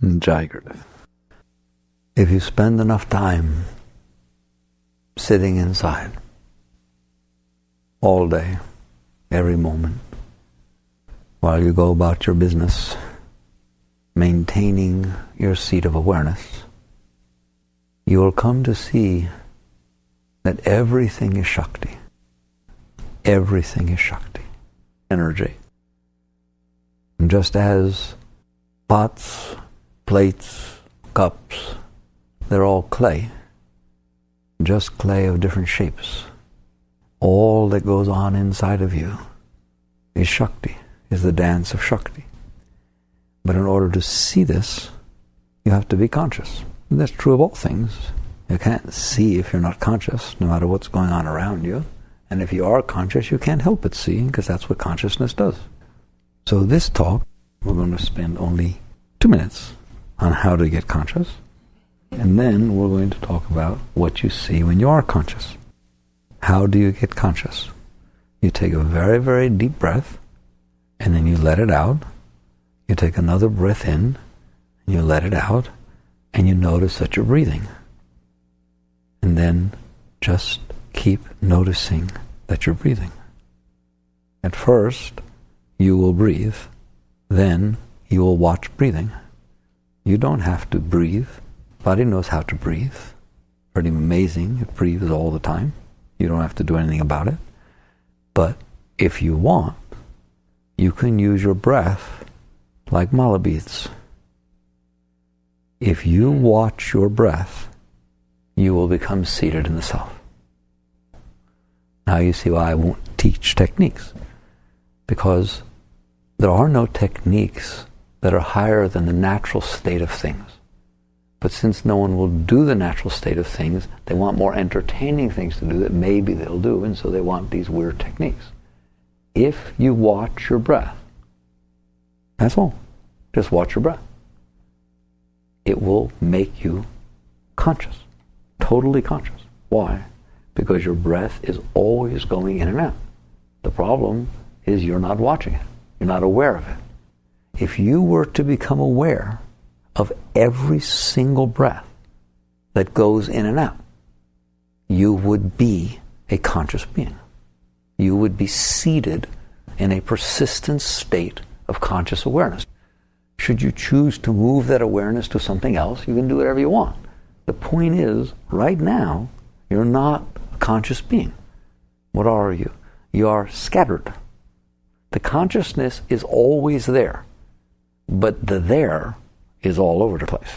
Jagrith. If you spend enough time sitting inside all day, every moment, while you go about your business, maintaining your seat of awareness, you will come to see that everything is Shakti. Everything is Shakti, energy. And just as pots, plates, cups, they're all clay, just clay of different shapes. All that goes on inside of you is Shakti, is the dance of Shakti. But in order to see this, you have to be conscious. And that's true of all things. You can't see if you're not conscious, no matter what's going on around you. And if you are conscious, you can't help but see, because that's what consciousness does. So this talk, we're going to spend only 2 minutes on how to get conscious. And then we're going to talk about what you see when you are conscious. How do you get conscious? You take a very, very deep breath, and then you let it out. You take another breath in, and you let it out, and you notice that you're breathing. And then just keep noticing that you're breathing. At first, you will breathe. Then you will watch breathing. You don't have to breathe. Body knows how to breathe. Pretty amazing. It breathes all the time. You don't have to do anything about it. But if you want, you can use your breath like mala beads. If you watch your breath, you will become seated in the self. Now you see why I won't teach techniques. Because there are no techniques that are higher than the natural state of things. But since no one will do the natural state of things, they want more entertaining things to do that maybe they'll do, and so they want these weird techniques. If you watch your breath, that's all. Just watch your breath. It will make you conscious, totally conscious. Why? Because your breath is always going in and out. The problem is you're not watching it. You're not aware of it. If you were to become aware of every single breath that goes in and out, you would be a conscious being. You would be seated in a persistent state of conscious awareness. Should you choose to move that awareness to something else, you can do whatever you want. The point is, right now, you're not a conscious being. What are you? You are scattered. The consciousness is always there, but the there is all over the place.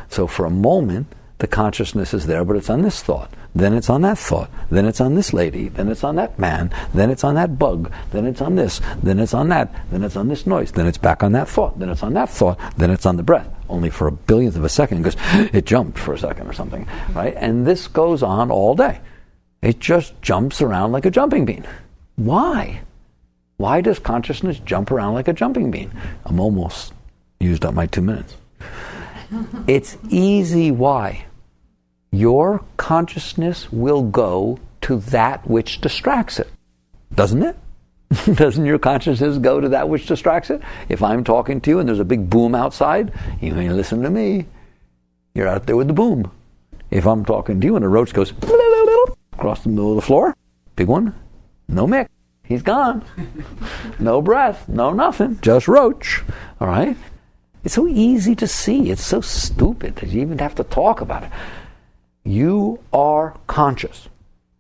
So for a moment, the consciousness is there, but it's on this thought, then it's on that thought, then it's on this lady, then it's on that man, then it's on that bug, then it's on this, then it's on that, then it's on this noise, then it's back on that thought, then it's on that thought, then it's on the breath, only for a billionth of a second, because it jumped for a second or something, right? And this goes on all day. It just jumps around like a jumping bean. Why? Why does consciousness jump around like a jumping bean? I'm almost used up my 2 minutes. It's easy why. Your consciousness will go to that which distracts it. Doesn't it? Doesn't your consciousness go to that which distracts it? If I'm talking to you and there's a big boom outside, you ain't listen to me. You're out there with the boom. If I'm talking to you and a roach goes across the middle of the floor, big one, no Mick. He's gone. No breath, no nothing, just roach. All right? It's so easy to see. It's so stupid that you even have to talk about it. You are conscious.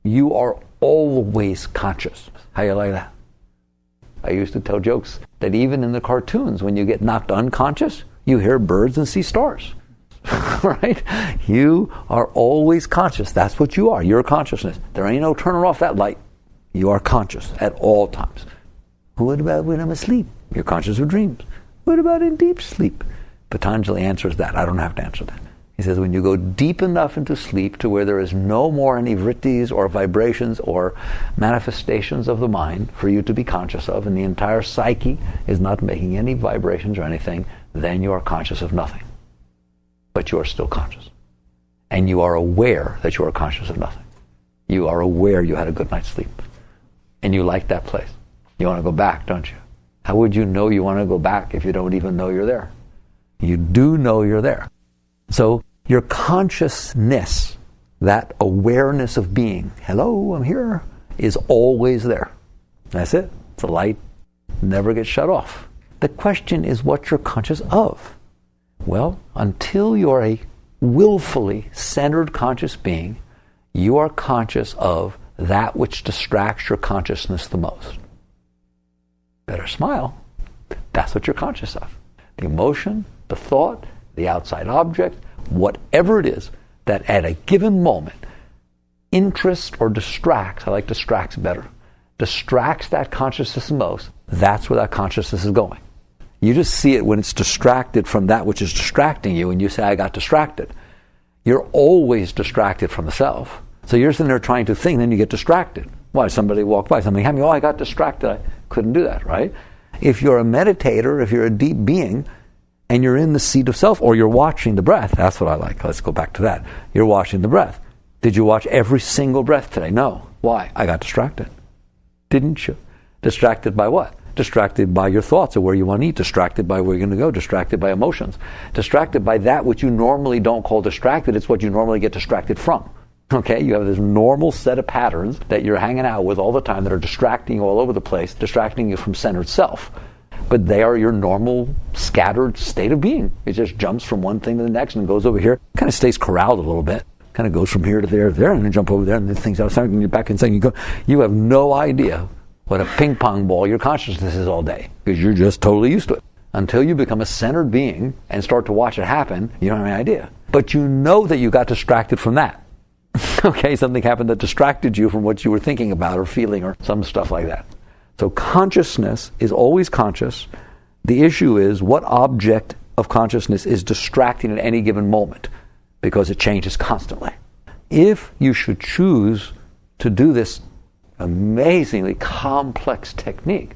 You are always conscious. How you like that? I used to tell jokes that even in the cartoons, when you get knocked unconscious, you hear birds and see stars. Right? You are always conscious. That's what you are. You're consciousness. There ain't no turning off that light. You are conscious at all times. What about when I'm asleep? You're conscious of dreams. What about in deep sleep? Patanjali answers that. I don't have to answer that. He says when you go deep enough into sleep to where there is no more any vrittis or vibrations or manifestations of the mind for you to be conscious of, and the entire psyche is not making any vibrations or anything, then you are conscious of nothing. But you are still conscious. And you are aware that you are conscious of nothing. You are aware you had a good night's sleep. And you like that place. You want to go back, don't you? How would you know you want to go back if you don't even know you're there? You do know you're there. So your consciousness, that awareness of being, hello, I'm here, is always there. That's it. The light never gets shut off. The question is what you're conscious of. Well, until you're a willfully centered conscious being, you are conscious of that which distracts your consciousness the most. Better smile. That's what you're conscious of. The emotion, the thought, the outside object, whatever it is that at a given moment interests or distracts, I like distracts better, distracts that consciousness the most, that's where that consciousness is going. You just see it when it's distracted from that which is distracting you, and you say, I got distracted. You're always distracted from the self. So you're sitting there trying to think, then you get distracted. Why? Somebody walked by, something happened, I got distracted. I couldn't do that, right? If you're a meditator, if you're a deep being, and you're in the seat of self, or you're watching the breath, that's what I like. Let's go back to that. You're watching the breath. Did you watch every single breath today? No. Why? I got distracted. Didn't you? Distracted by what? Distracted by your thoughts of where you want to eat, distracted by where you're going to go, distracted by emotions, distracted by that which you normally don't call distracted. It's what you normally get distracted from. Okay, you have this normal set of patterns that you're hanging out with all the time that are distracting you all over the place, distracting you from centered self. But they are your normal scattered state of being. It just jumps from one thing to the next and goes over here, kind of stays corralled a little bit, kind of goes from here to there, and then jump over there, and then things outside, and you're back inside, you have no idea what a ping pong ball your consciousness is all day, because you're just totally used to it. Until you become a centered being and start to watch it happen, you don't have any idea. But you know that you got distracted from that. Okay, something happened that distracted you from what you were thinking about or feeling or some stuff like that. So consciousness is always conscious. The issue is what object of consciousness is distracting at any given moment, because it changes constantly. If you should choose to do this amazingly complex technique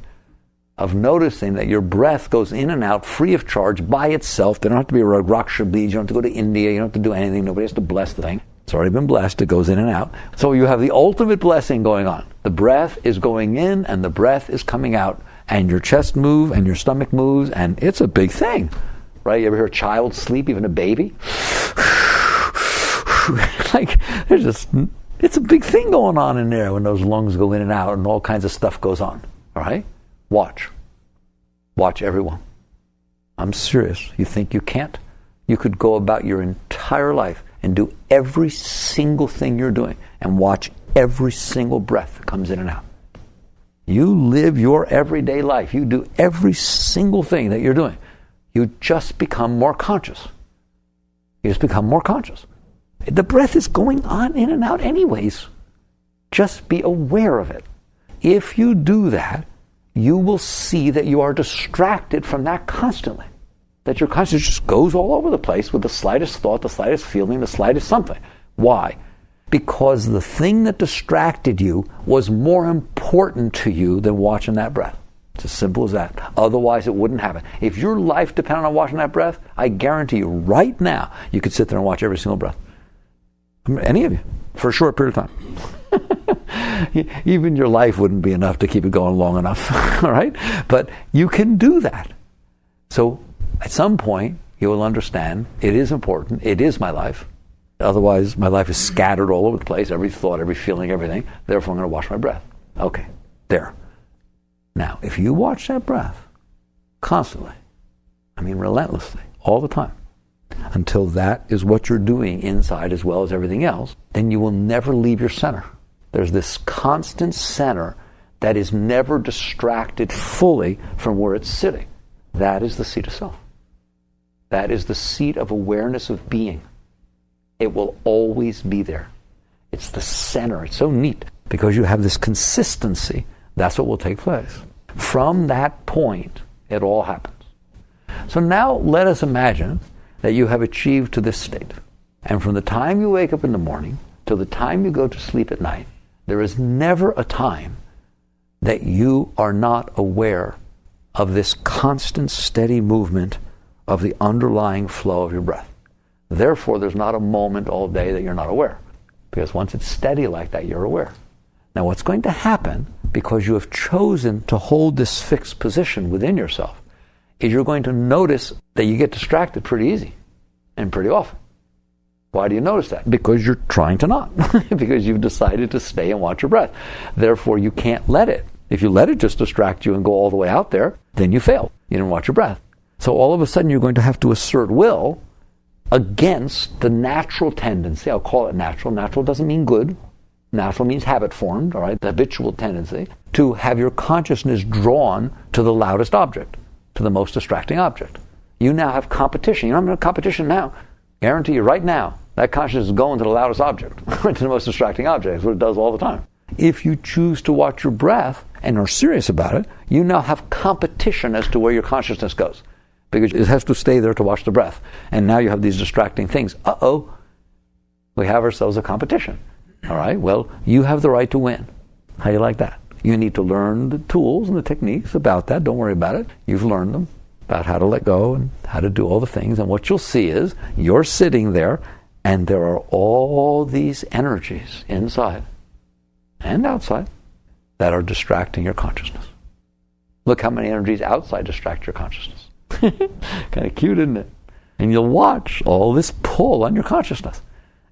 of noticing that your breath goes in and out free of charge by itself, there don't have to be a Raksha beads, you don't have to go to India, you don't have to do anything, nobody has to bless the thing. It's already been blessed, it goes in and out. So you have the ultimate blessing going on. The breath is going in and the breath is coming out, and your chest moves and your stomach moves, and it's a big thing, right? You ever hear a child sleep, even a baby? Like, it's a big thing going on in there when those lungs go in and out and all kinds of stuff goes on, all right? Watch everyone. I'm serious. You think you can't? You could go about your entire life and do every single thing you're doing and watch every single breath that comes in and out. You live your everyday life. You do every single thing that you're doing. You just become more conscious. You just become more conscious. The breath is going on in and out anyways. Just be aware of it. If you do that, you will see that you are distracted from that constantly. That your consciousness just goes all over the place with the slightest thought, the slightest feeling, the slightest something. Why? Because the thing that distracted you was more important to you than watching that breath. It's as simple as that. Otherwise, it wouldn't happen. If your life depended on watching that breath, I guarantee you right now, you could sit there and watch every single breath. Any of you, for a short period of time. Even your life wouldn't be enough to keep it going long enough, all right? But you can do that. So at some point, you will understand it is important. It is my life. Otherwise, my life is scattered all over the place, every thought, every feeling, everything. Therefore, I'm going to watch my breath. Okay, there. Now, if you watch that breath constantly, relentlessly, all the time, until that is what you're doing inside as well as everything else, then you will never leave your center. There's this constant center that is never distracted fully from where it's sitting. That is the seat of self. That is the seat of awareness of being. It will always be there. It's the center. It's so neat because you have this consistency. That's what will take place. From that point, it all happens. So now let us imagine that you have achieved to this state. And from the time you wake up in the morning till the time you go to sleep at night, there is never a time that you are not aware of this constant, steady movement of the underlying flow of your breath. Therefore, there's not a moment all day that you're not aware. Because once it's steady like that, you're aware. Now, what's going to happen, because you have chosen to hold this fixed position within yourself, is you're going to notice that you get distracted pretty easy and pretty often. Why do you notice that? Because you're trying to not. Because you've decided to stay and watch your breath. Therefore, you can't let it. If you let it just distract you and go all the way out there, then you failed. You didn't watch your breath. So all of a sudden, you're going to have to assert will against the natural tendency. I'll call it natural. Natural doesn't mean good. Natural means habit formed, all right? The habitual tendency to have your consciousness drawn to the loudest object, to the most distracting object. You now have competition. You don't have competition now. Guarantee you right now, that consciousness is going to the loudest object, to the most distracting object. That's what it does all the time. If you choose to watch your breath and are serious about it, you now have competition as to where your consciousness goes. Because it has to stay there to watch the breath. And now you have these distracting things. We have ourselves a competition. All right, well, you have the right to win. How do you like that? You need to learn the tools and the techniques about that. Don't worry about it. You've learned them, about how to let go and how to do all the things. And what you'll see is you're sitting there and there are all these energies inside and outside that are distracting your consciousness. Look how many energies outside distract your consciousness. Kind of cute, isn't it? And you'll watch all this pull on your consciousness.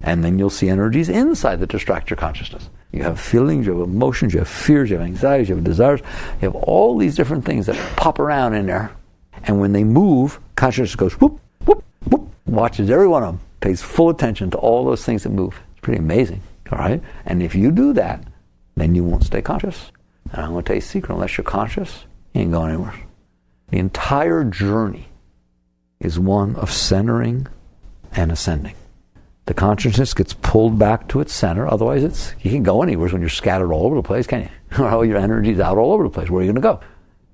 And then you'll see energies inside that distract your consciousness. You have feelings, you have emotions, you have fears, you have anxieties, you have desires. You have all these different things that pop around in there. And when they move, consciousness goes whoop, whoop, whoop, watches every one of them, pays full attention to all those things that move. It's pretty amazing, all right? And if you do that, then you won't stay conscious. And I'm going to tell you a secret, unless you're conscious, you ain't going anywhere. The entire journey is one of centering and ascending. The consciousness gets pulled back to its center, otherwise you can go anywhere when you're scattered all over the place, can you? All your energy's out all over the place. Where are you going to go?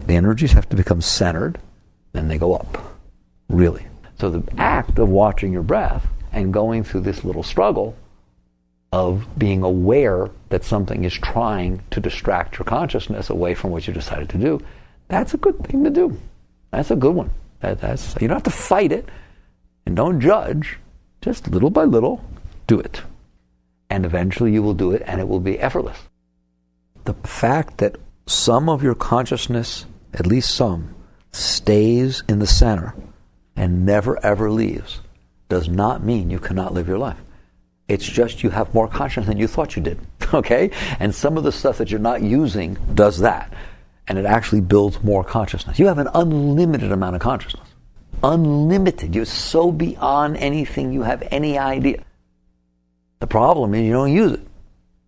The energies have to become centered, then they go up, really. So the act of watching your breath and going through this little struggle of being aware that something is trying to distract your consciousness away from what you decided to do, that's a good thing to do. That's a good one. That's you don't have to fight it, and don't judge. Just little by little, do it. And eventually you will do it, and it will be effortless. The fact that some of your consciousness, at least some, stays in the center and never ever leaves, does not mean you cannot live your life. It's just you have more consciousness than you thought you did, okay? And some of the stuff that you're not using does that. And it actually builds more consciousness. You have an unlimited amount of consciousness. Unlimited. You're so beyond anything you have any idea. The problem is you don't use it.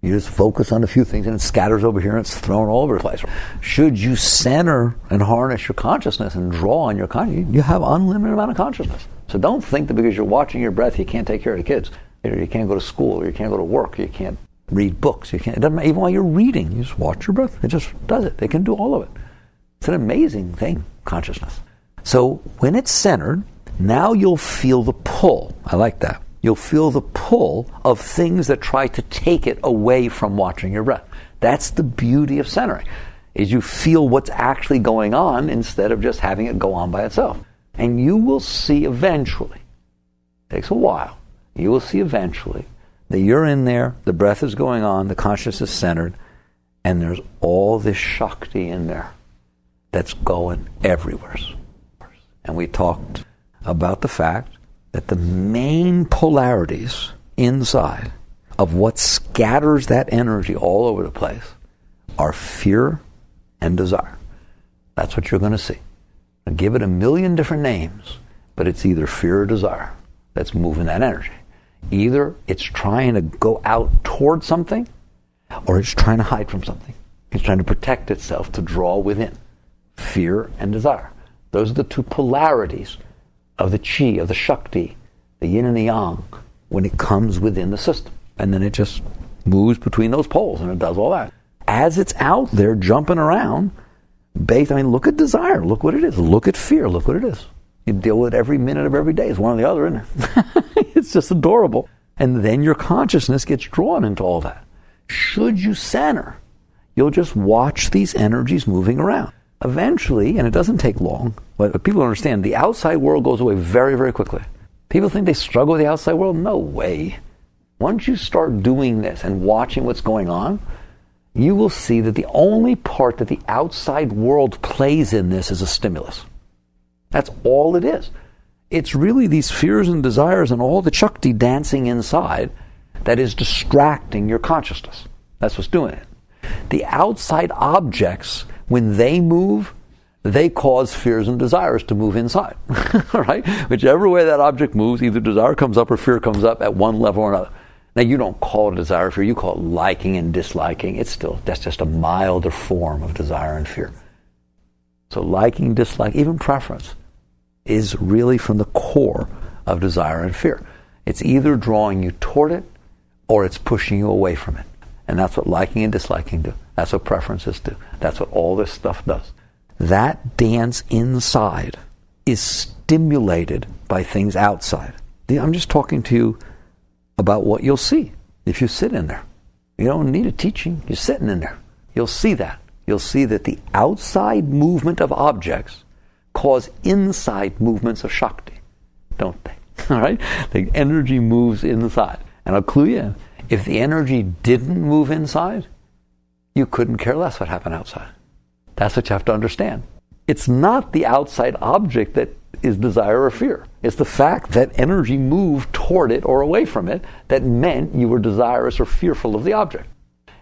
You just focus on a few things and it scatters over here and it's thrown all over the place. Should you center and harness your consciousness and draw on your consciousness, you have unlimited amount of consciousness. So don't think that because you're watching your breath you can't take care of the kids. You can't go to school, or you can't go to work, you can't read books, you can't. It doesn't matter, even while you're reading, you just watch your breath. It just does it. They can do all of it. It's an amazing thing, consciousness. So when it's centered, now you'll feel the pull. I like that. You'll feel the pull of things that try to take it away from watching your breath. That's the beauty of centering, is you feel what's actually going on instead of just having it go on by itself. And you will see eventually, it takes a while, you will see eventually that you're in there, the breath is going on, the consciousness is centered, and there's all this Shakti in there that's going everywhere. And we talked about the fact that the main polarities inside of what scatters that energy all over the place are fear and desire. That's what you're going to see. I'll give it a million different names, but it's either fear or desire that's moving that energy. Either it's trying to go out toward something, or it's trying to hide from something. It's trying to protect itself, to draw within. Fear and desire. Those are the two polarities of the chi, of the Shakti, the yin and the yang, when it comes within the system. And then it just moves between those poles, and it does all that. As it's out there jumping around, look at desire, look what it is. Look at fear, look what it is. You deal with it every minute of every day. It's one or the other, isn't it? It's just adorable. And then your consciousness gets drawn into all that. Should you center, you'll just watch these energies moving around. Eventually, and it doesn't take long, but people understand, the outside world goes away very, very quickly. People think they struggle with the outside world. No way. Once you start doing this and watching what's going on, you will see that the only part that the outside world plays in this is a stimulus. That's all it is. It's really these fears and desires and all the Shakti dancing inside that is distracting your consciousness. That's what's doing it. The outside objects, when they move, they cause fears and desires to move inside. Right? Whichever way that object moves, either desire comes up or fear comes up at one level or another. Now, you don't call it desire or fear, you call it liking and disliking. That's just a milder form of desire and fear. So liking, dislike, even preference is really from the core of desire and fear. It's either drawing you toward it or it's pushing you away from it. And that's what liking and disliking do. That's what preferences do. That's what all this stuff does. That dance inside is stimulated by things outside. I'm just talking to you about what you'll see if you sit in there. You don't need a teaching. You're sitting in there. You'll see that. You'll see that the outside movement of objects cause inside movements of Shakti, don't they? All right? The energy moves inside. And I'll clue you in. If the energy didn't move inside, you couldn't care less what happened outside. That's what you have to understand. It's not the outside object that is desire or fear. It's the fact that energy moved toward it or away from it that meant you were desirous or fearful of the object.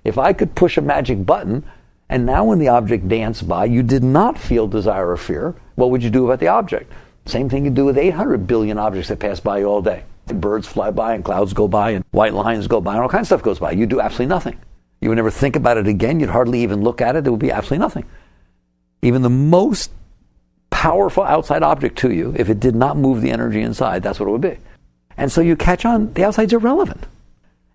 If I could push a magic button, and now when the object danced by, you did not feel desire or fear, what would you do about the object? Same thing you do with 800 billion objects that pass by you all day. Birds fly by and clouds go by and white lines go by and all kinds of stuff goes by. You do absolutely nothing. You would never think about it again. You'd hardly even look at it. It would be absolutely nothing. Even the most powerful outside object to you, if it did not move the energy inside, that's what it would be. And so you catch on, the outside's irrelevant.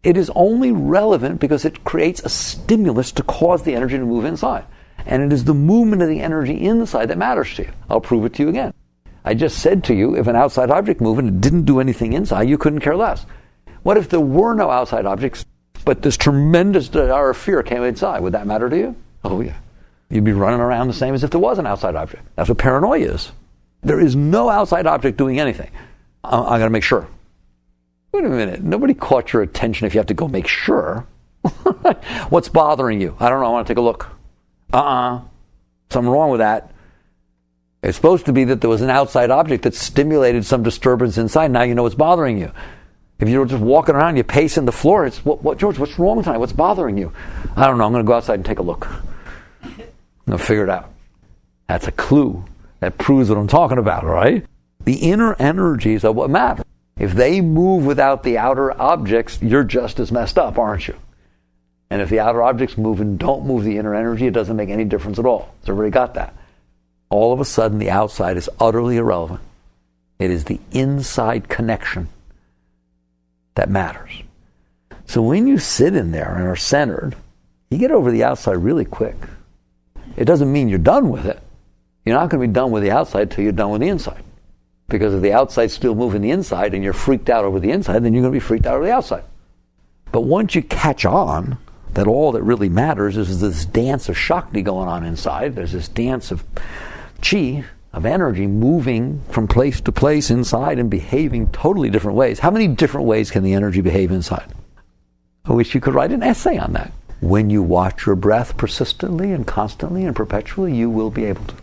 It is only relevant because it creates a stimulus to cause the energy to move inside. And it is the movement of the energy inside that matters to you. I'll prove it to you again. I just said to you, if an outside object moved and it didn't do anything inside, you couldn't care less. What if there were no outside objects, but this tremendous desire of fear came inside? Would that matter to you? Oh, yeah. You'd be running around the same as if there was an outside object. That's what paranoia is. There is no outside object doing anything. I got to make sure. Wait a minute. Nobody caught your attention if you have to go make sure. What's bothering you? I don't know. I want to take a look. Something wrong with that. It's supposed to be that there was an outside object that stimulated some disturbance inside. Now you know what's bothering you. If you're just walking around, you're pacing the floor, it's, what George, what's wrong tonight? What's bothering you? I don't know. I'm going to go outside and take a look. I'm going to figure it out. That's a clue that proves what I'm talking about, right? The inner energies are what matter. If they move without the outer objects, you're just as messed up, aren't you? And if the outer objects move and don't move the inner energy, it doesn't make any difference at all. So everybody got that. All of a sudden, the outside is utterly irrelevant. It is the inside connection that matters. So when you sit in there and are centered, you get over the outside really quick. It doesn't mean you're done with it. You're not going to be done with the outside till you're done with the inside. Because if the outside's still moving the inside and you're freaked out over the inside, then you're going to be freaked out over the outside. But once you catch on that all that really matters is this dance of Shakti going on inside, there's this dance of chi, of energy moving from place to place inside and behaving totally different ways. How many different ways can the energy behave inside? I wish you could write an essay on that. When you watch your breath persistently and constantly and perpetually, you will be able to.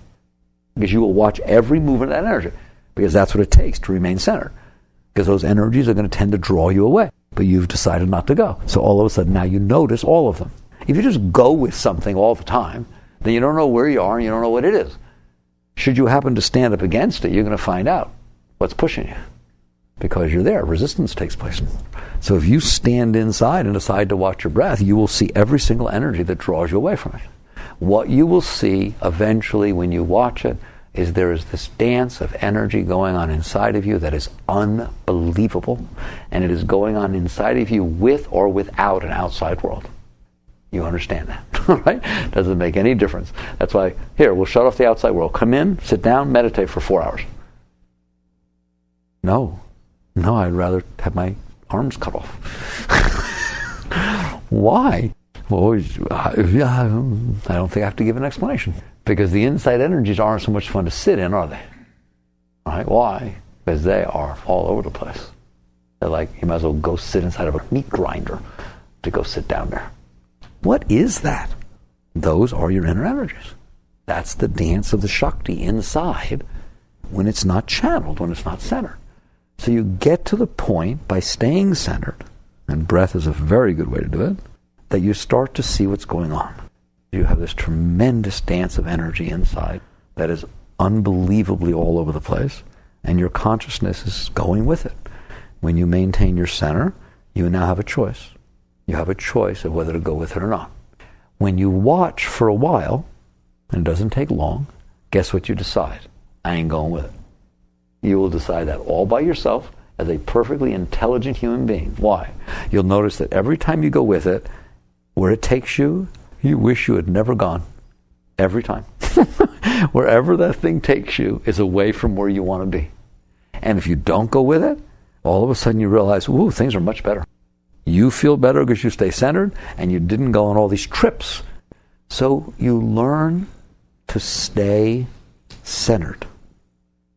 Because you will watch every movement of that energy. Because that's what it takes to remain centered. Because those energies are going to tend to draw you away. But you've decided not to go. So all of a sudden now you notice all of them. If you just go with something all the time, then you don't know where you are and you don't know what it is. Should you happen to stand up against it, you're going to find out what's pushing you. Because you're there. Resistance takes place. So if you stand inside and decide to watch your breath, you will see every single energy that draws you away from it. What you will see eventually when you watch it is there is this dance of energy going on inside of you that is unbelievable. And it is going on inside of you with or without an outside world. You understand that, right? Doesn't make any difference. That's why, here, we'll shut off the outside world. Come in, sit down, meditate for 4 hours. No, I'd rather have my arms cut off. Why? Well, I don't think I have to give an explanation. Because the inside energies aren't so much fun to sit in, are they? All right, why? Because they are all over the place. They're like, you might as well go sit inside of a meat grinder to go sit down there. What is that? Those are your inner energies. That's the dance of the Shakti inside when it's not channeled, when it's not centered. So you get to the point by staying centered, and breath is a very good way to do it, that you start to see what's going on. You have this tremendous dance of energy inside that is unbelievably all over the place, and your consciousness is going with it. When you maintain your center, you now have a choice. You have a choice of whether to go with it or not. When you watch for a while, and it doesn't take long, guess what you decide? I ain't going with it. You will decide that all by yourself as a perfectly intelligent human being. Why? You'll notice that every time you go with it, where it takes you, you wish you had never gone. Every time. Wherever that thing takes you is away from where you want to be. And if you don't go with it, all of a sudden you realize, ooh, things are much better. You feel better because you stay centered and you didn't go on all these trips. So you learn to stay centered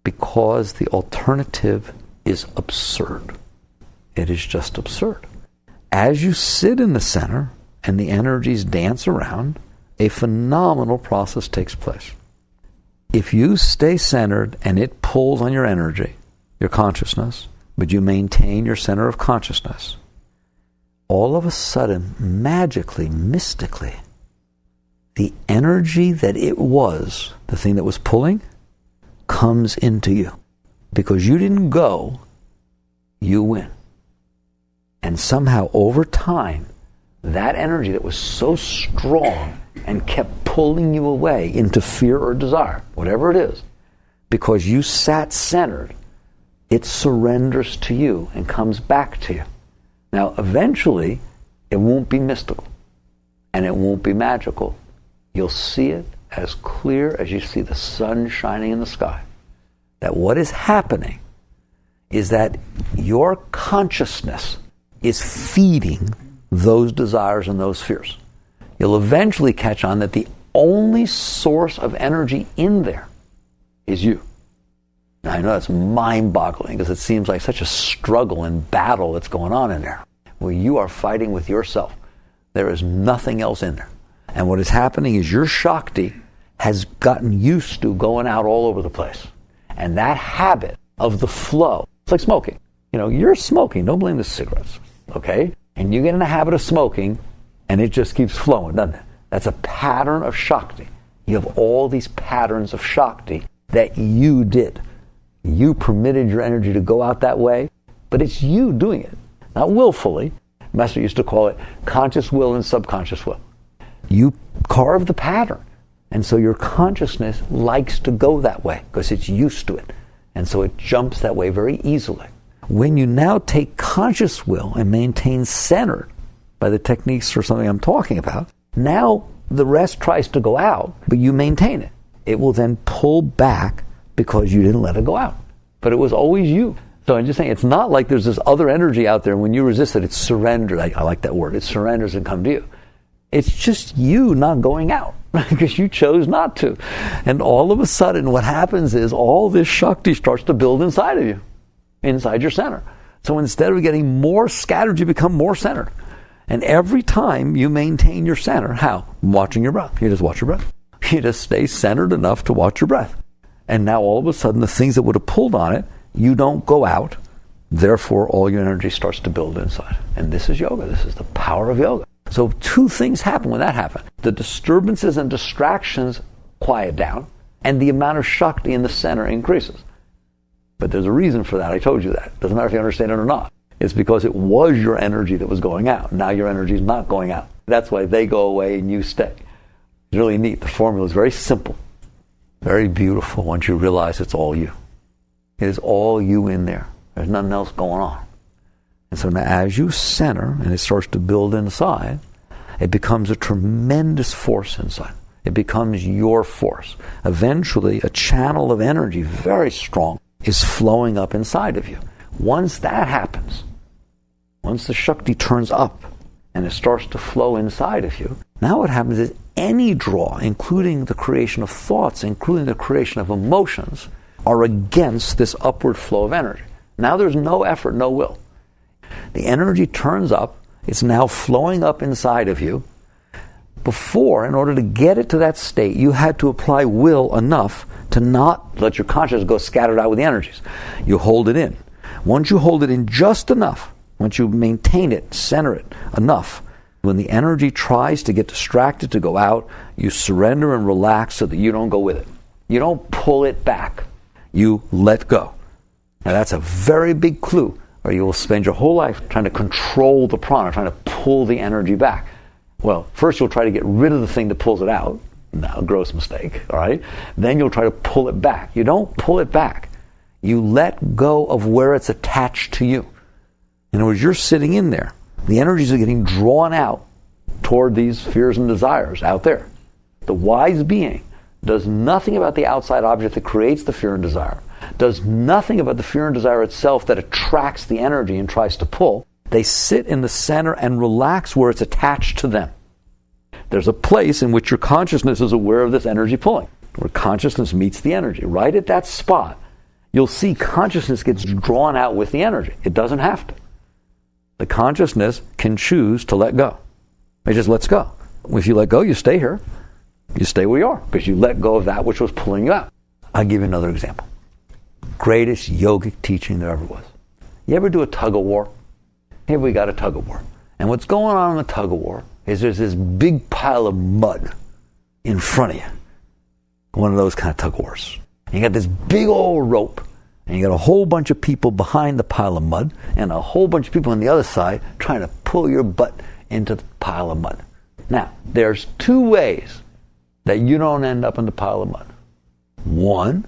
because the alternative is absurd. It is just absurd. As you sit in the center and the energies dance around, a phenomenal process takes place. If you stay centered and it pulls on your energy, your consciousness, but you maintain your center of consciousness, all of a sudden, magically, mystically, the energy that it was, the thing that was pulling, comes into you. Because you didn't go, you win. And somehow, over time, that energy that was so strong and kept pulling you away into fear or desire, whatever it is, because you sat centered, it surrenders to you and comes back to you. Now, eventually, it won't be mystical and it won't be magical. You'll see it as clear as you see the sun shining in the sky. That what is happening is that your consciousness is feeding those desires and those fears. You'll eventually catch on that the only source of energy in there is you. Now, I know that's mind-boggling because it seems like such a struggle and battle that's going on in there, where you are fighting with yourself. There is nothing else in there. And what is happening is your Shakti has gotten used to going out all over the place. And that habit of the flow, it's like smoking. You know, you're smoking, don't blame the cigarettes, okay? And you get in the habit of smoking, and it just keeps flowing, doesn't it? That's a pattern of Shakti. You have all these patterns of Shakti that you did. You permitted your energy to go out that way, but it's you doing it, not willfully. Master used to call it conscious will and subconscious will. You carve the pattern, and so your consciousness likes to go that way because it's used to it, and so it jumps that way very easily. When you now take conscious will and maintain centered by the techniques for something I'm talking about, now the rest tries to go out, but you maintain it. It will then pull back because you didn't let it go out. But it was always you. So I'm just saying, it's not like there's this other energy out there, and when you resist it, it's surrendered. I like that word. It surrenders and comes to you. It's just you not going out because you chose not to. And all of a sudden, what happens is all this Shakti starts to build inside of you, inside your center. So instead of getting more scattered, you become more centered. And every time you maintain your center, how? Watching your breath. You just watch your breath. You just stay centered enough to watch your breath. And now all of a sudden, the things that would have pulled on it, you don't go out. Therefore, all your energy starts to build inside. And this is yoga. This is the power of yoga. So two things happen when that happens. The disturbances and distractions quiet down, and the amount of Shakti in the center increases. But there's a reason for that. I told you that. Doesn't matter if you understand it or not. It's because it was your energy that was going out. Now your energy is not going out. That's why they go away and you stay. It's really neat. The formula is very simple, very beautiful once you realize it's all you. It is all you in there. There's nothing else going on. And so now as you center and it starts to build inside, it becomes a tremendous force inside. It becomes your force. Eventually, a channel of energy, very strong, is flowing up inside of you. Once that happens, once the Shakti turns up and it starts to flow inside of you, now what happens is any draw, including the creation of thoughts, including the creation of emotions, are against this upward flow of energy. Now there's no effort, no will. The energy turns up. It's now flowing up inside of you. Before, in order to get it to that state, you had to apply will enough to not let your consciousness go scattered out with the energies. You hold it in. Once you hold it in just enough, once you maintain it, center it enough, when the energy tries to get distracted to go out, you surrender and relax so that you don't go with it. You don't pull it back. You let go. Now that's a very big clue, or you will spend your whole life trying to control the prana, trying to pull the energy back. Well, first you'll try to get rid of the thing that pulls it out. Now, gross mistake, all right? Then you'll try to pull it back. You don't pull it back. You let go of where it's attached to you. In other words, you're sitting in there. The energies are getting drawn out toward these fears and desires out there. The wise being does nothing about the outside object that creates the fear and desire, does nothing about the fear and desire itself that attracts the energy and tries to pull. They sit in the center and relax where it's attached to them. There's a place in which your consciousness is aware of this energy pulling, where consciousness meets the energy. Right at that spot, you'll see consciousness gets drawn out with the energy. It doesn't have to. The consciousness can choose to let go. It just lets go. If you let go, you stay here. You stay where you are because you let go of that which was pulling you out. I'll give you another example. Greatest yogic teaching there ever was. You ever do a tug of war? Here we got a tug of war. And what's going on in the tug of war is there's this big pile of mud in front of you. One of those kind of tug of wars. And you got this big old rope. And you got a whole bunch of people behind the pile of mud and a whole bunch of people on the other side trying to pull your butt into the pile of mud. Now, there's two ways that you don't end up in the pile of mud. One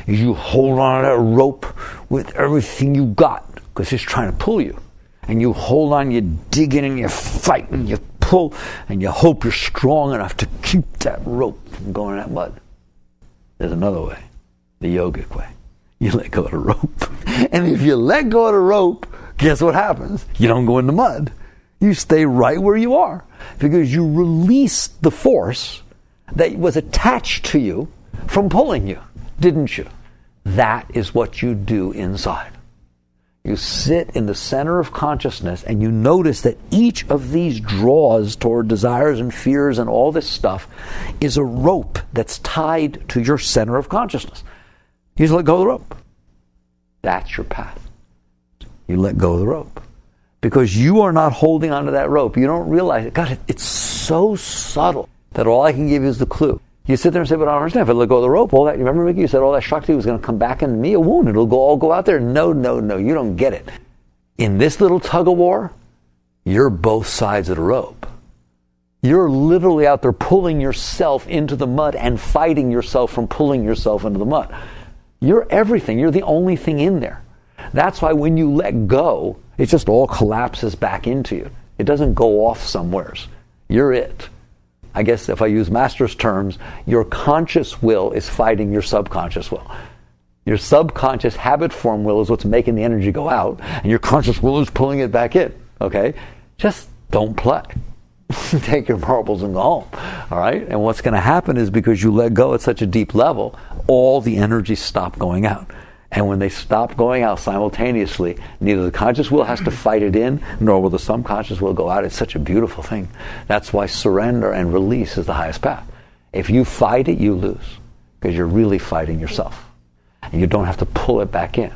is you hold on to that rope with everything you got because it's trying to pull you. And you hold on, you dig in and you fight and you pull and you hope you're strong enough to keep that rope from going in that mud. There's another way, the yogic way. You let go of the rope. And if you let go of the rope, guess what happens? You don't go in the mud. You stay right where you are because you release the force that was attached to you from pulling you, didn't you? That is what you do inside. You sit in the center of consciousness and you notice that each of these draws toward desires and fears and all this stuff is a rope that's tied to your center of consciousness. You just let go of the rope. That's your path. You let go of the rope. Because you are not holding onto that rope. You don't realize it. God, it's so subtle that all I can give you is the clue. You sit there and say, but I don't understand. If I let go of the rope, all that, you remember, Mickey, you said all that Shakti was going to come back into me, a wound. It'll all go out there. No, you don't get it. In this little tug of war, you're both sides of the rope. You're literally out there pulling yourself into the mud and fighting yourself from pulling yourself into the mud. You're everything. You're the only thing in there. That's why when you let go, it just all collapses back into you. It doesn't go off somewheres. You're it. I guess if I use master's terms, your conscious will is fighting your subconscious will. Your subconscious habit form will is what's making the energy go out, and your conscious will is pulling it back in. Okay? Just don't play. Take your marbles and go home. All right? And what's going to happen is because you let go at such a deep level, all the energies stop going out. And when they stop going out simultaneously, neither the conscious will has to fight it in, nor will the subconscious will go out. It's such a beautiful thing. That's why surrender and release is the highest path. If you fight it, you lose, because you're really fighting yourself. And you don't have to pull it back in.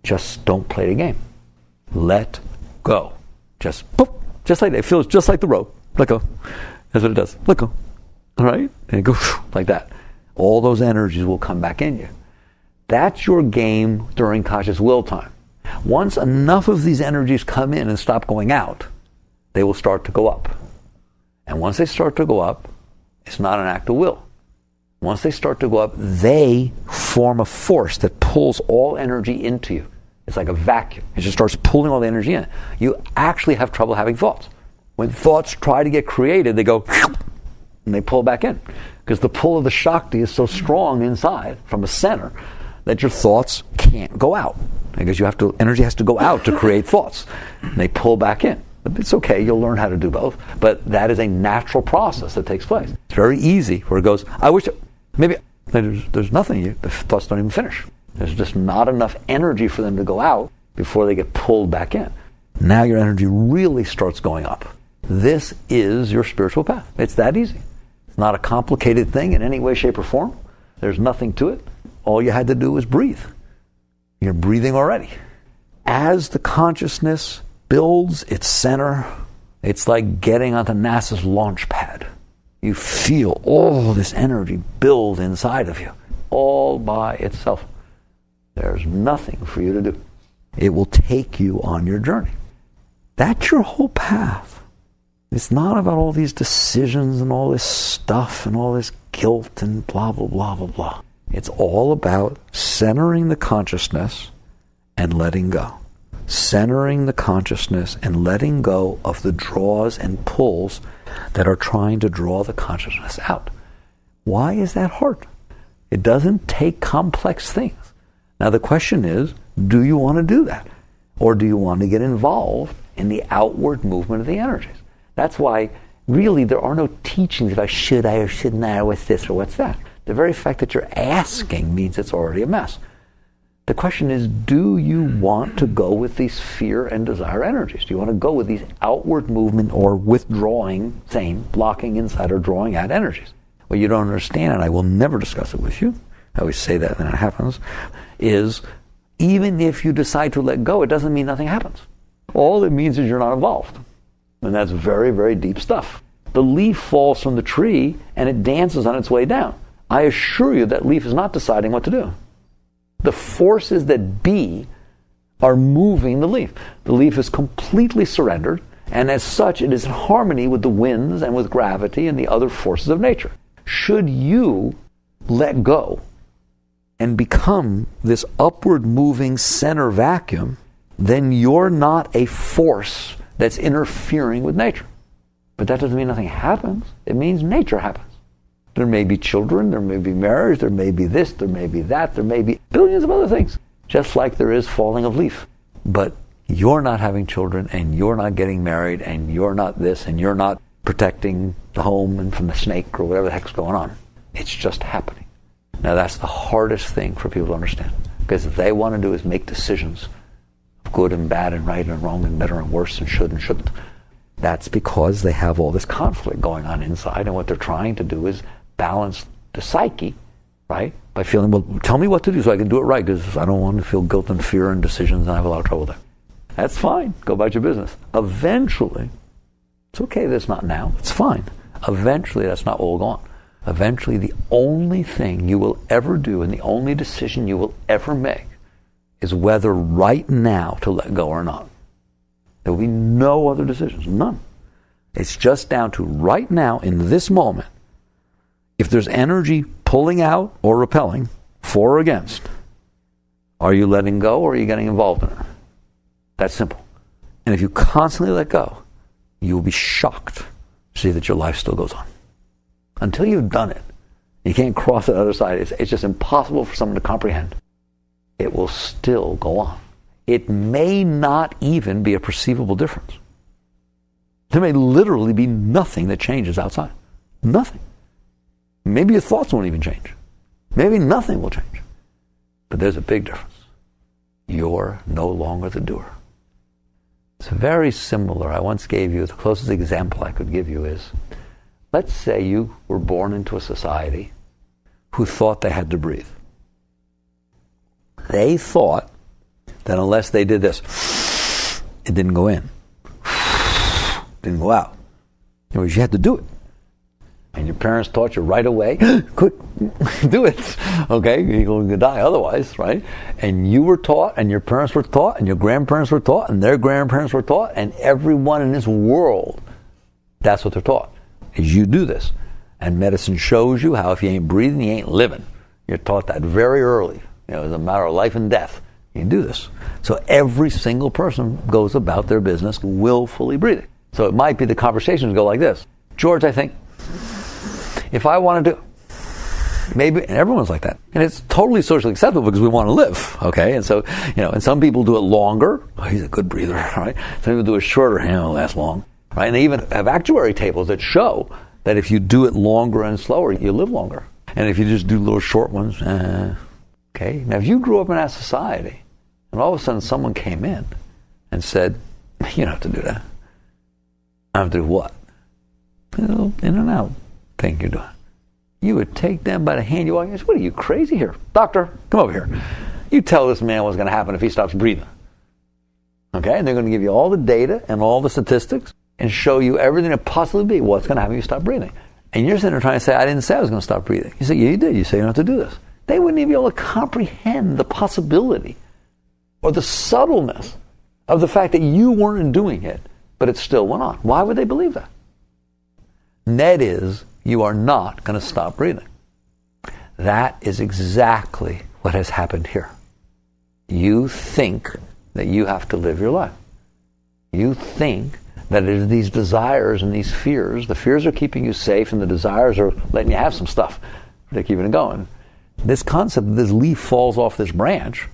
Just don't play the game. Let go. Just boop, just like that. It feels just like the rope. Let go. That's what it does. Let go. All right? And it goes like that. All those energies will come back in you. That's your game during conscious will time. Once enough of these energies come in and stop going out, they will start to go up. And once they start to go up, it's not an act of will. Once they start to go up, they form a force that pulls all energy into you. It's like a vacuum. It just starts pulling all the energy in. You actually have trouble having thoughts. When thoughts try to get created, they go and they pull back in. Because the pull of the Shakti is so strong inside from a center that your thoughts can't go out. Because energy has to go out to create thoughts. And they pull back in. It's okay, you'll learn how to do both. But that is a natural process that takes place. It's very easy where it goes, I wish, maybe, there's nothing, the thoughts don't even finish. There's just not enough energy for them to go out before they get pulled back in. Now your energy really starts going up. This is your spiritual path. It's that easy. It's not a complicated thing in any way, shape, or form. There's nothing to it. All you had to do was breathe. You're breathing already. As the consciousness builds its center, it's like getting onto NASA's launch pad. You feel all this energy build inside of you, all by itself. There's nothing for you to do. It will take you on your journey. That's your whole path. It's not about all these decisions and all this stuff and all this guilt and blah, blah, blah, blah, blah. It's all about centering the consciousness and letting go. Centering the consciousness and letting go of the draws and pulls that are trying to draw the consciousness out. Why is that hard? It doesn't take complex things. Now the question is, do you want to do that? Or do you want to get involved in the outward movement of the energies? That's why really there are no teachings about should I or shouldn't I, or what's this or what's that. The very fact that you're asking means it's already a mess. The question is, do you want to go with these fear and desire energies? Do you want to go with these outward movement or withdrawing, blocking inside or drawing out energies? What you don't understand, and I will never discuss it with you, I always say that and it happens, is even if you decide to let go, it doesn't mean nothing happens. All it means is you're not involved. And that's very, very deep stuff. The leaf falls from the tree and it dances on its way down. I assure you that leaf is not deciding what to do. The forces that be are moving the leaf. The leaf is completely surrendered, and as such, it is in harmony with the winds and with gravity and the other forces of nature. Should you let go and become this upward moving center vacuum, then you're not a force that's interfering with nature. But that doesn't mean nothing happens. It means nature happens. There may be children, there may be marriage, there may be this, there may be that, there may be billions of other things, just like there is falling of leaf. But you're not having children, and you're not getting married, and you're not this, and you're not protecting the home and from the snake or whatever the heck's going on. It's just happening. Now that's the hardest thing for people to understand, because if they want to do is make decisions of good and bad and right and wrong and better and worse and should and shouldn't. That's because they have all this conflict going on inside, and what they're trying to do is balance the psyche, right? By feeling, well, tell me what to do so I can do it right, because I don't want to feel guilt and fear and decisions, and I have a lot of trouble there. That's fine. Go about your business. Eventually, it's okay that it's not now. It's fine. Eventually, that's not what will go on. Eventually, the only thing you will ever do and the only decision you will ever make is whether right now to let go or not. There will be no other decisions. None. It's just down to right now, in this moment, if there's energy pulling out or repelling, for or against, are you letting go or are you getting involved in it? That's simple. And if you constantly let go, you will be shocked to see that your life still goes on. Until you've done it, you can't cross the other side. It's just impossible for someone to comprehend. It will still go on. It may not even be a perceivable difference. There may literally be nothing that changes outside. Nothing. Maybe your thoughts won't even change. Maybe nothing will change. But there's a big difference. You're no longer the doer. It's very similar. I once gave you, the closest example I could give you is, let's say you were born into a society who thought they had to breathe. They thought that unless they did this, it didn't go in. Didn't go out. In other words, you had to do it. And your parents taught you right away, quick, do it, okay? You're going to die otherwise, right? And you were taught, and your parents were taught, and your grandparents were taught, and their grandparents were taught, and everyone in this world, that's what they're taught, is you do this. And medicine shows you how if you ain't breathing, you ain't living. You're taught that very early. You know, it's a matter of life and death. You do this. So every single person goes about their business willfully breathing. So it might be the conversations go like this. George, I think, if I want to do, maybe, and everyone's like that. And it's totally socially acceptable because we want to live, okay? And so, you know, and some people do it longer. Oh, he's a good breather, right? Some people do it shorter, and it'll last long, right? And they even have actuary tables that show that if you do it longer and slower, you live longer. And if you just do little short ones, okay? Now, if you grew up in that society, and all of a sudden someone came in and said, you don't have to do that. After what? In and out thing you're doing. You would take them by the hand, you walk in, what are you, crazy? Here, doctor, come over here. You tell this man what's going to happen if he stops breathing. Okay, and they're going to give you all the data and all the statistics and show you everything that possibly be what's going to happen if you stop breathing. And you're sitting there trying to say, I didn't say I was going to stop breathing. You say, yeah, you did. You say you don't have to do this. They wouldn't even be able to comprehend the possibility or the subtleness of the fact that you weren't doing it, but it still went on. Why would they believe that? Net is, you are not going to stop breathing. That is exactly what has happened here. You think that you have to live your life. You think that it is these desires and these fears. The fears are keeping you safe and the desires are letting you have some stuff. They're keeping it going. This concept, this leaf falls off this branch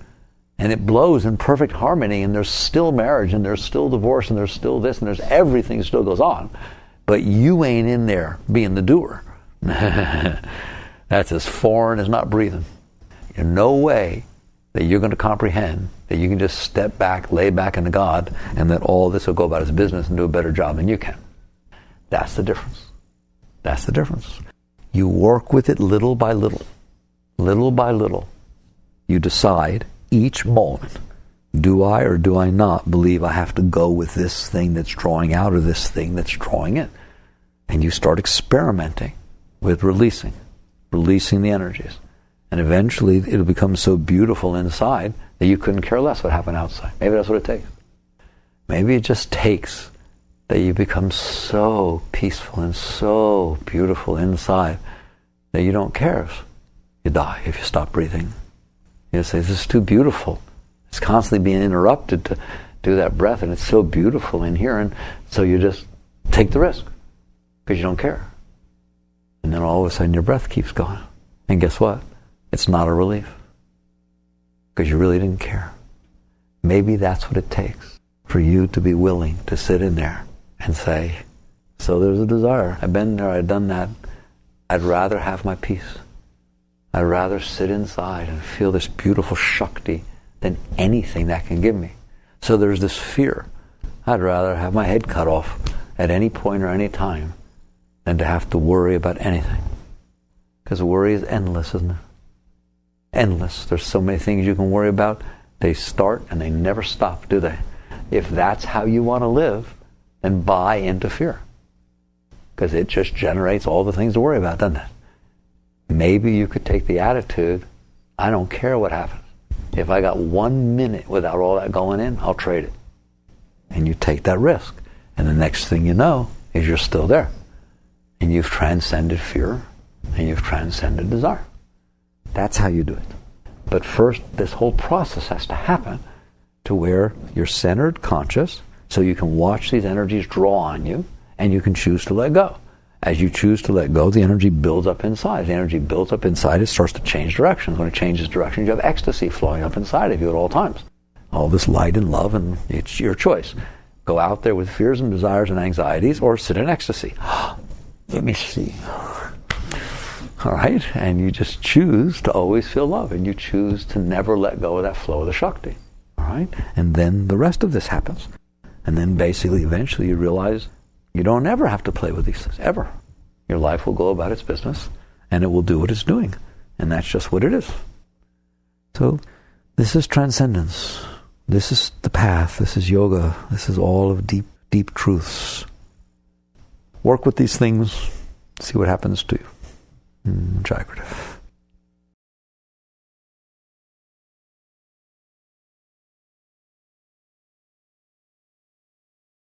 and it blows in perfect harmony and there's still marriage and there's still divorce and there's still this and there's everything still goes on. But you ain't in there being the doer. That's as foreign as not breathing. There's no way that you're going to comprehend that you can just step back, lay back into God, and that all this will go about its business and do a better job than you can. That's the difference. That's the difference. You work with it little by little. Little by little. You decide each moment, do I or do I not believe I have to go with this thing that's drawing out or this thing that's drawing in? And you start experimenting with releasing the energies. And eventually it'll become so beautiful inside that you couldn't care less what happened outside. Maybe that's what it takes. Maybe it just takes that you become so peaceful and so beautiful inside that you don't care if you die, if you stop breathing. You say, this is too beautiful. It's constantly being interrupted to do that breath, and it's so beautiful in here, and so you just take the risk because you don't care. And then all of a sudden your breath keeps going. And guess what? It's not a relief because you really didn't care. Maybe that's what it takes for you to be willing to sit in there and say, so there's a desire. I've been there, I've done that. I'd rather have my peace. I'd rather sit inside and feel this beautiful Shakti than anything that can give me. So there's this fear. I'd rather have my head cut off at any point or any time than to have to worry about anything. Because worry is endless, isn't it? Endless. There's so many things you can worry about. They start and they never stop, do they? If that's how you want to live, then buy into fear. Because it just generates all the things to worry about, doesn't it? Maybe you could take the attitude, I don't care what happens. If I got 1 minute without all that going in, I'll trade it. And you take that risk. And the next thing you know is you're still there. And you've transcended fear and you've transcended desire. That's how you do it. But first, this whole process has to happen to where you're centered, conscious, so you can watch these energies draw on you and you can choose to let go. As you choose to let go, the energy builds up inside. The energy builds up inside, it starts to change directions. When it changes directions, you have ecstasy flowing up inside of you at all times. All this light and love, and it's your choice. Go out there with fears and desires and anxieties, or sit in ecstasy. Let me see. All right? And you just choose to always feel love, and you choose to never let go of that flow of the Shakti. All right? And then the rest of this happens. And then basically, eventually, you realize you don't ever have to play with these things, ever. Your life will go about its business, and it will do what it's doing. And that's just what it is. So, this is transcendence. This is the path. This is yoga. This is all of deep, deep truths. Work with these things. See what happens to you. Jai Gurudev.